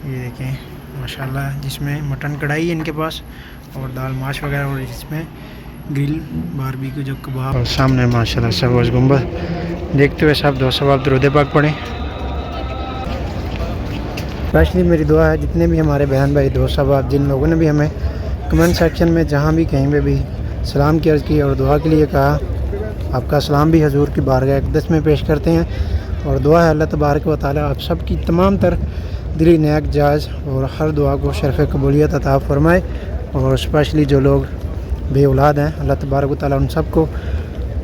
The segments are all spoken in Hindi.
ये देखें माशाल्लाह, जिसमें मटन कढ़ाई है इनके पास और दाल माश वगैरह, और इसमें ग्रिल बारबेक्यू जो कबाब, और सामने माशाल्लाह सबज गुंबद। देखते हुए सब दोस्तों आप दरूद पाक पढ़ें। स्पेशली मेरी दुआ है जितने भी हमारे बहन भाई दोस्त साहब, जिन लोगों ने भी हमें कमेंट सेक्शन में जहाँ भी कहीं पे भी सलाम की अर्ज़ की और दुआ के लिए कहा, आपका सलाम भी हजूर की बारगाह अक़दस में पेश करते हैं। और दुआ है अल्लाह तबारक व तआला आप सब की तमाम तर दिली नेक जायज़ और हर दुआ को शरफ़ कबूलियत अता फ़रमाए। और स्पेशली जो लोग बे औलाद हैं, अल्लाह तबारक व तआला उन सब को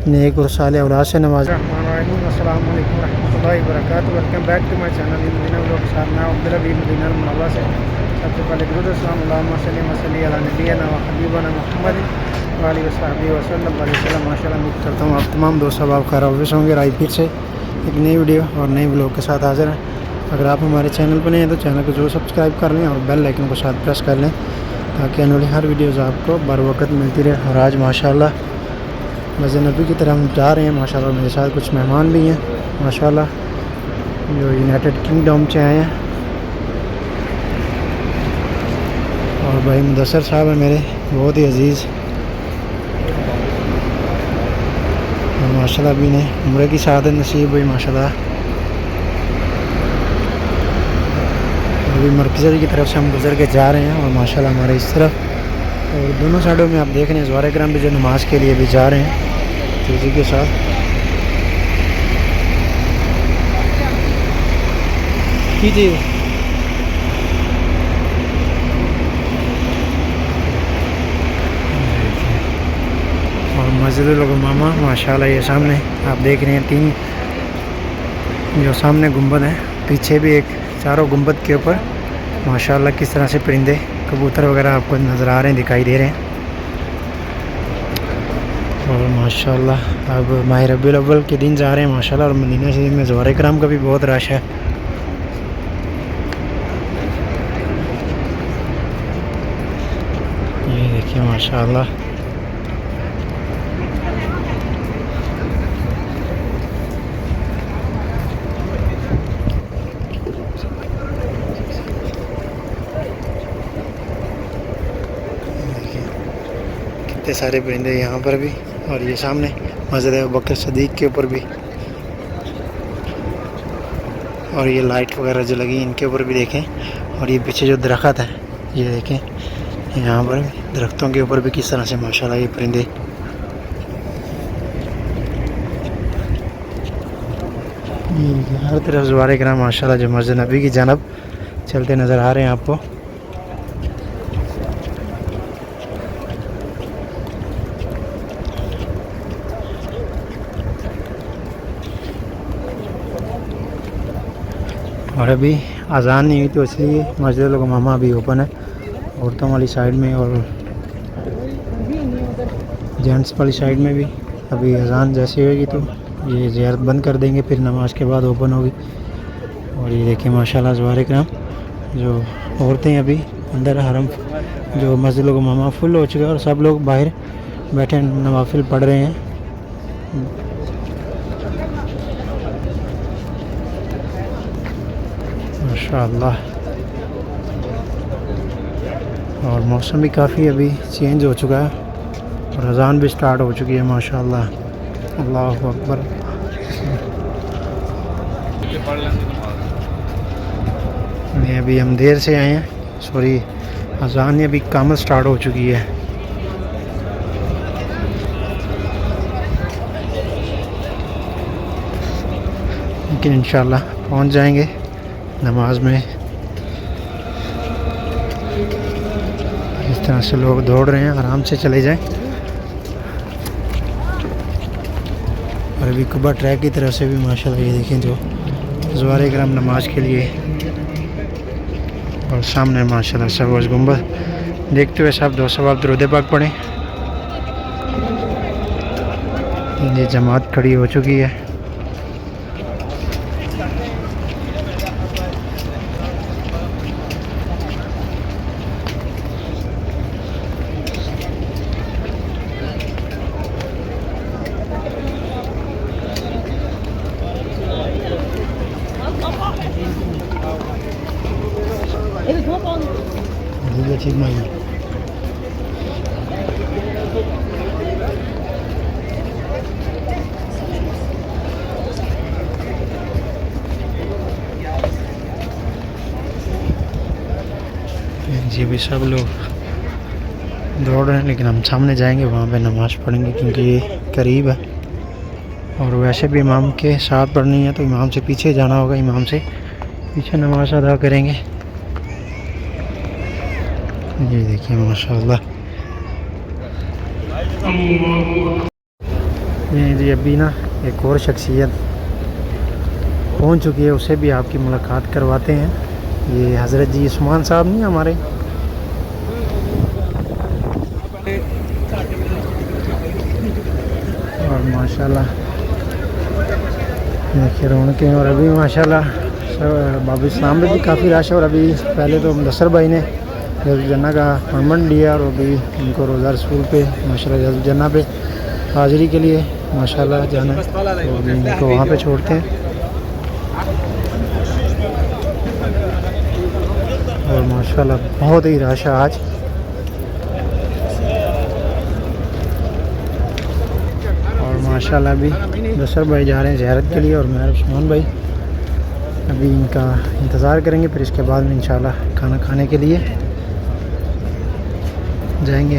नेक और साले औलाद से नवाज़े। अस्सलाम वालेकुम रहमतुल्लाहि व बरकातहू। Welcome back to my channel Madina vlog के साथ मैं अब्दुल्ला बिन मदीना मुनव्वर से। सबसे पहले दुरूद सलाम अल्लाहुम्मा सल्ली अला नबीना व हबीबना मुहम्मद व आलिहि व सहबिहि वसल्लम। माशाल्लाह उम्मीद करता हूँ आप तमाम दोस्त अब आप खैर ऑफिस होंगे। आई फिर से एक नई वीडियो और नई व्लॉग के साथ हाज़िर हैं। अगर आप हमारे चैनल पर नहीं हैं तो चैनल को जरूर सब्सक्राइब कर लें और बेल आइकन को साथ प्रेस कर लें ताकि आने वाली हर वीडियोज़ आपको बर वक्त मिलती रहे। और आज माशाल्लाह मस्जिद नबी की तरफ हम जा रहे हैं। माशाल्लाह मेरे साथ कुछ मेहमान भी हैं माशाल्लाह, जो यूनाइटेड किंगडम से आए हैं। और भाई मुदस्सर साहब हैं मेरे बहुत ही अजीज़, और माशाल्लाह अभी ने उम्रे की सआदत नसीब हुई माशाल्लाह। अभी मरकज़ी की तरफ से हम गुज़र के जा रहे हैं और माशाल्लाह हमारे इस तरफ और दोनों साइडों में आप देख रहे हैं ज़वारे किराम भी जो नमाज के लिए भी जा रहे हैं तेज़ी के साथ। कीजिए और मस्जिद उम्मा माशाल्लाह ये सामने आप देख रहे हैं तीन जो सामने गुंबद हैं, पीछे भी एक, चारों गुंबद के ऊपर माशाल्लाह किस तरह से परिंदे कबूतर वगैरह आपको नज़र आ रहे हैं, दिखाई दे रहे हैं। और माशाल्लाह अब माह रबीउल अव्वल के दिन जा रहे हैं माशाल्लाह, और मदीना शरीफ में ज़वारे किराम का भी बहुत रश है। ये देखिए माशाल्लाह कितने सारे परिंदे यहाँ पर भी, और ये सामने मस्जिद अबू बकर सदीक के ऊपर भी, और ये लाइट वगैरह जो लगी इनके ऊपर भी देखें। और ये पीछे जो दरख्त है ये देखें, यहाँ पर दरख्तों के ऊपर भी किस तरह से माशाल्लाह ये परिंदे। हर तरफ ज़वारे किराम माशाल्लाह जो मस्जिद नबी की जानब चलते नज़र आ रहे हैं आपको। और अभी अज़ान नहीं हुई तो इसलिए मस्जिद उम्मा अभी ओपन है, औरतों वाली साइड में और जेंट्स वाली साइड में भी। अभी अज़ान जैसे होगी तो ये ज़ियारत बंद कर देंगे, फिर नमाज के बाद ओपन होगी। और ये देखिए माशाल्लाह ज़वारे किराम जो औरतें अभी अंदर हरम जो मस्जिद उम्मा फुल हो चुका है और सब लोग बाहर बैठे नवाफिल पढ़ रहे हैं। माशाल्लाह, और मौसम भी काफ़ी अभी चेंज हो चुका है और अज़ान भी स्टार्ट हो चुकी है माशाल्लाह। अल्लाहु अकबर। नहीं अभी हम देर से आए हैं, सॉरी अज़ान अभी कामत स्टार्ट हो चुकी है। लेकिन इंशाल्लाह पहुंच जाएंगे नमाज में। इस तरह से लोग दौड़ रहे हैं, आराम से चले जाएं। और अभी कुबा ट्रैक की तरफ से भी माशाल्लाह ये देखें जो ज़वारे किराम नमाज के लिए, और सामने माशाल्लाह सबज गुंबद। देखते हुए सब दो सवाब दरूद पाक पढ़ें। ये जमात खड़ी हो चुकी है। ठीक माई जी। अभी सब लोग दौड़ रहे हैं, लेकिन हम सामने जाएंगे, वहाँ पे नमाज़ पढ़ेंगे क्योंकि ये करीब है। और वैसे भी इमाम के साथ पढ़नी है तो इमाम से पीछे जाना होगा, इमाम से पीछे नमाज अदा करेंगे। ये देखिए माशाल्लाह। जी अभी ना एक और शख्सियत पहुंच चुकी है, उससे भी आपकी मुलाकात करवाते हैं। ये हज़रत जी उस्मान साहब नहीं हमारे, और माशाल्लाह देखिए रौनकें। और अभी माशाल्लाह बाबू इस्लाम में भी काफ़ी रश है। और अभी पहले तो मुदस्सर भाई ने जन्ना का अपॉइंटमेंट लिया और अभी उनको रोज़ा रसूल पे माशाल्लाह जन्ना पे हाज़िरी के लिए माशाल्लाह जाना है, तो अभी इनको वहाँ पे छोड़ते हैं। और माशाल्लाह बहुत ही रश है आज। और माशाल्लाह अभी मुदस्सर भाई जा रहे हैं ज़ियारत के लिए और मेरा उस्मान भाई अभी इनका इंतज़ार करेंगे, फिर इसके बाद में इंशाल्लाह खाना खाने के लिए जाएंगे।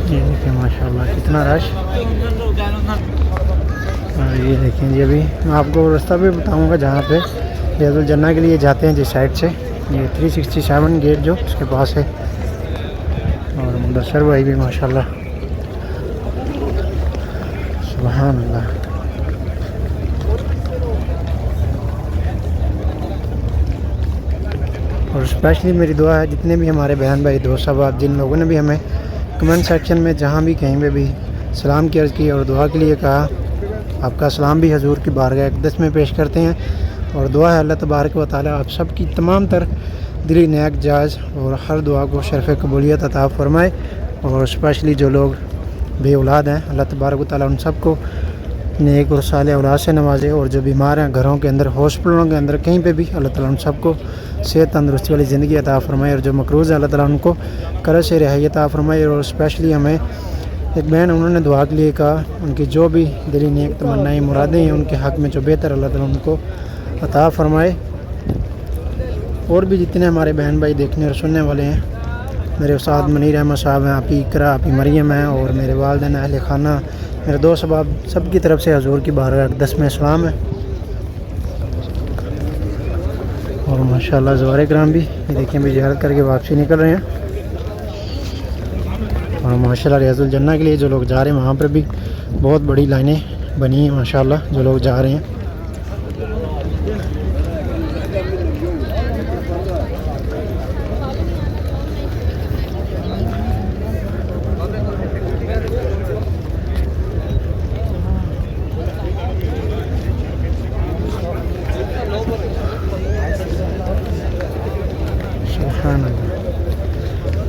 ये देखिए माशाल्लाह कितना रश। और ये देखें जी अभी मैं आपको रास्ता भी बताऊंगा जहाँ पे रियाजुल जन्ना के लिए जाते हैं, जिस साइड से ये 367 गेट जो उसके पास है। और मुदस्सर भाई भी माशाल्लाह सुभान अल्लाह। और स्पेशली मेरी दुआ है जितने भी हमारे बहन भाई दोस्त साहब जिन लोगों ने भी हमें कमेंट सेक्शन में जहाँ भी कहीं पे भी सलाम की अर्ज़ की और दुआ के लिए कहा, आपका सलाम भी हजूर की बारगाह अक़दस में पेश करते हैं। और दुआ है अल्लाह तबारक व तआला आप सब की तमाम तर दिली नेक जायज़ और हर दुआ को शरफ़ कबूलियत अता फ़रमाए। और स्पेशली जो लोग बे औलाद हैं अल्लाह तबारक व तआला उन सब को नेक और साले औलाद से नवाजे। और जो बीमार हैं घरों के अंदर, हॉस्पिटलों के अंदर, कहीं पे भी अल्लाह ताला उन सबको सेहत तंदुरुस्ती वाली ज़िंदगी अता फ़रमाए। और जो मकरूज़ है अल्लाह ताला उनको कर्ज़ से रिहाई अता फ़रमाए। और स्पेशली हमें एक बहन उन्होंने दुआ के लिए कहा, उनकी जो भी दिली नेक तमन्नाएँ मुरादें हैं उनके हक़ में जो बेहतर अल्लाह ताला उनको अता फ़रमाए। और भी जितने हमारे बहन भाई देखने और सुनने वाले हैं, मेरे उस्ताद मनीर अहमद साहब हैं, आपी इकरा, आपी मरियम हैं, और मेरे वालिदैन अहले खाना, मेरे दोस्त अहबाब सब की तरफ से हजूर की बारगाह अक़दस में सलाम है। और माशाल्लाह ज़वारे कराम भी ये देखिए भी ज़ियारत करके वापसी निकल रहे हैं। और माशाल्लाह रियाजुल जन्ना के लिए जो लोग जा रहे हैं वहाँ पर भी बहुत बड़ी लाइनें बनी हैं माशाल्लाह, जो लोग जा रहे हैं।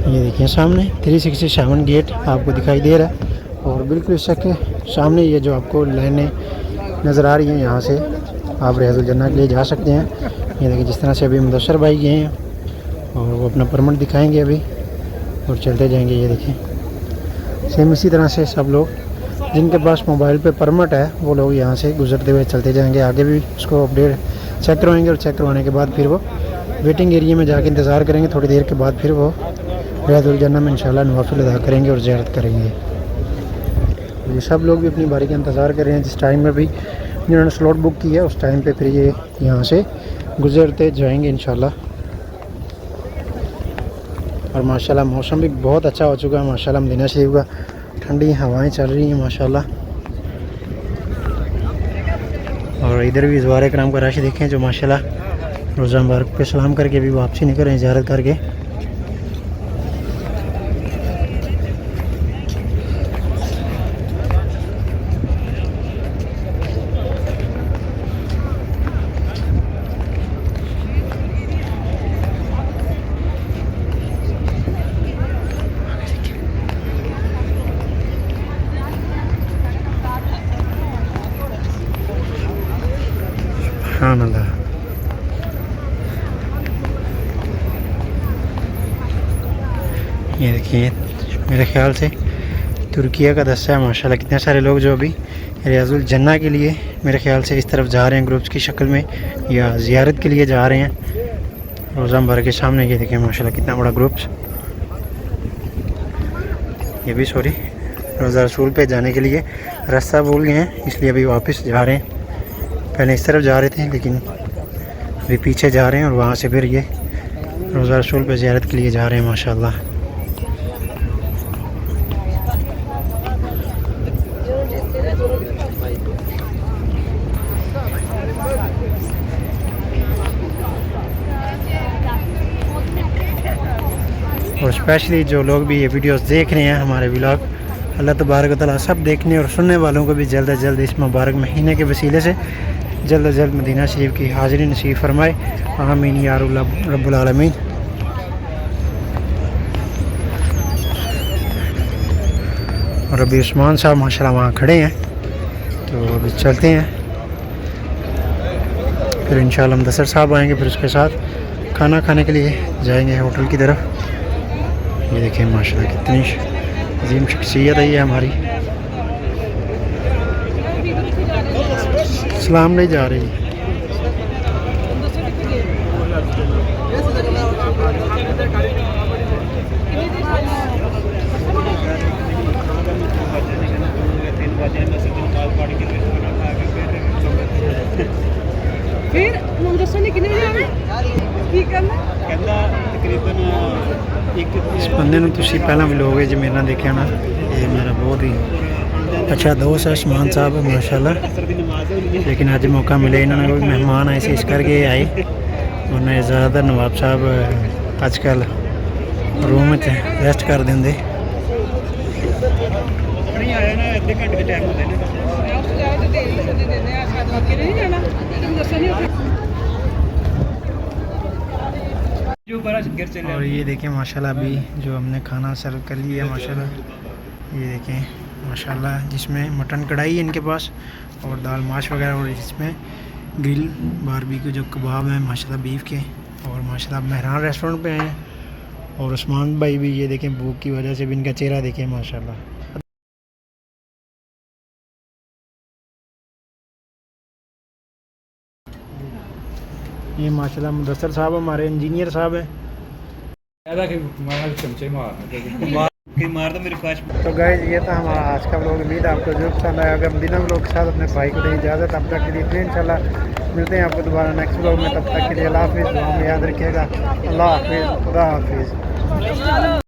ये देखिए सामने 367 गेट आपको दिखाई दे रहा है। और बिल्कुल इसके सामने ये जो आपको लाइनें नज़र आ रही हैं, यहाँ से आप रियाजुल जन्ना के लिए जा सकते हैं। ये देखिए जिस तरह से अभी मुदस्सर भाई गए हैं और वो अपना परमिट दिखाएंगे अभी और चलते जाएंगे। ये देखिए सेम इसी तरह से सब लोग जिनके पास मोबाइल पे परमिट है वो लोग यहाँ से गुजरते हुए चलते जाएंगे। आगे भी उसको अपडेट चेक करवाएंगे और चेक करवाने के बाद फिर वो वेटिंग एरिया में जाके इंतज़ार करेंगे। थोड़ी देर के बाद फिर वो रियाजुल जन्ना में इंशाल्लाह नवाफिल अदा करेंगे और ज़ियारत करेंगे। ये सब लोग भी अपनी बारी का इंतज़ार कर रहे हैं। जिस टाइम में भी जिन्होंने स्लॉट बुक किया है उस टाइम पे फिर ये यहाँ से गुजरते जाएंगे इंशाल्लाह। और माशाल्लाह मौसम भी बहुत अच्छा हो चुका है माशाल्लाह। मदीना शरीफ का ठंडी हवाएं चल रही हैं माशाल्लाह। और इधर भी ज़वारे कराम का रश देखें जो माशाल्लाह रोज़ा मुबारक पे सलाम करके भी वापसी निकल रहे हैं ज़ियारत करके। सुभान अल्लाह। ये देखिए मेरे ख्याल से तुर्किया का दस्ता है माशाल्लाह। कितने सारे लोग जो अभी रियाजुल जन्ना के लिए मेरे ख्याल से इस तरफ जा रहे हैं ग्रुप्स की शक्ल में या ज़ियारत के लिए जा रहे हैं। रोज़ा मुबारक के सामने ये देखिए माशाल्लाह कितना बड़ा ग्रुप्स। ये भी सॉरी रोज़ा रसूल पे जाने के लिए रास्ता भूल गए हैं, इसलिए अभी वापस जा रहे हैं। पहले इस तरफ जा रहे थे लेकिन अभी पीछे जा रहे हैं और वहाँ से फिर ये रोज़ा रसूल पे ज़ियारत के लिए जा रहे हैं माशाल्लाह। और स्पेशली जो लोग भी ये वीडियोस देख रहे हैं हमारे व्लॉग, अल्लाह तबारक व तआला सब देखने और सुनने वालों को भी जल्द से जल्द इस मुबारक महीने के वसीले से जल्द से जल्द मदीना शरीफ की हाज़िरी नसीब फरमाए। आमीन या रब्बुल आलमीन। और अभी उस्मान साहब माशाल्लाह वहाँ खड़े हैं, तो अभी चलते हैं। फिर इंशाल्लाह मुदस्सिर साहब आएंगे, फिर उसके साथ खाना खाने के लिए जाएंगे होटल की तरफ। ये देखिए माशाल्लाह कितनी अजीम शख्सियत है ये हमारी। सलाम नहीं जा रही। फिर मुदस्सिर ने कितने बजे आना की करना कहता तकरीबन इस बंदे ने तुसी पहला मिलोगे जो मेरे ना देखा ना, ये मेरा बहुत ही अच्छा दोस्त है उस्मान साहब माशाल्लाह। लेकिन आज मौका मिले इन्होंने कोई मेहमान आए से इस करके आए, वरना ज़्यादातर नवाब साहब आजकल रूम में रेस्ट कर देंगे। और ये देखें माशाल्लाह अभी जो हमने खाना सर्व कर लिया माशाल्लाह। ये देखें माशाल्लाह जिसमें मटन कढ़ाई है इनके पास और दाल माश वगैरह, और इसमें ग्रिल बारबेक्यू जो कबाब हैं माशाल्लाह बीफ के। और माशाल्लाह मेहरान रेस्टोरेंट पे आए हैं और उस्मान भाई भी ये देखें भूख की वजह से भी इनका चेहरा देखें माशाल्लाह। ये माशाल्लाह मुदस्सिर साहब हमारे इंजीनियर साहब हैं। तो गाइस ये था हमारा आज का व्लॉग। उम्मीद आपको जरूर पसंद आया। अगर मदीना व्लॉग के साथ अपने भाई को दें इजाज़त। तब तक के लिए फिर इंशाल्लाह मिलते हैं आपको दोबारा नेक्स्ट व्लॉग में। तब तक के लिए अल्लाह हाफिज़। दुआ में याद रखिएगा। अल्लाह हाफिज़, खुदा हाफिज़।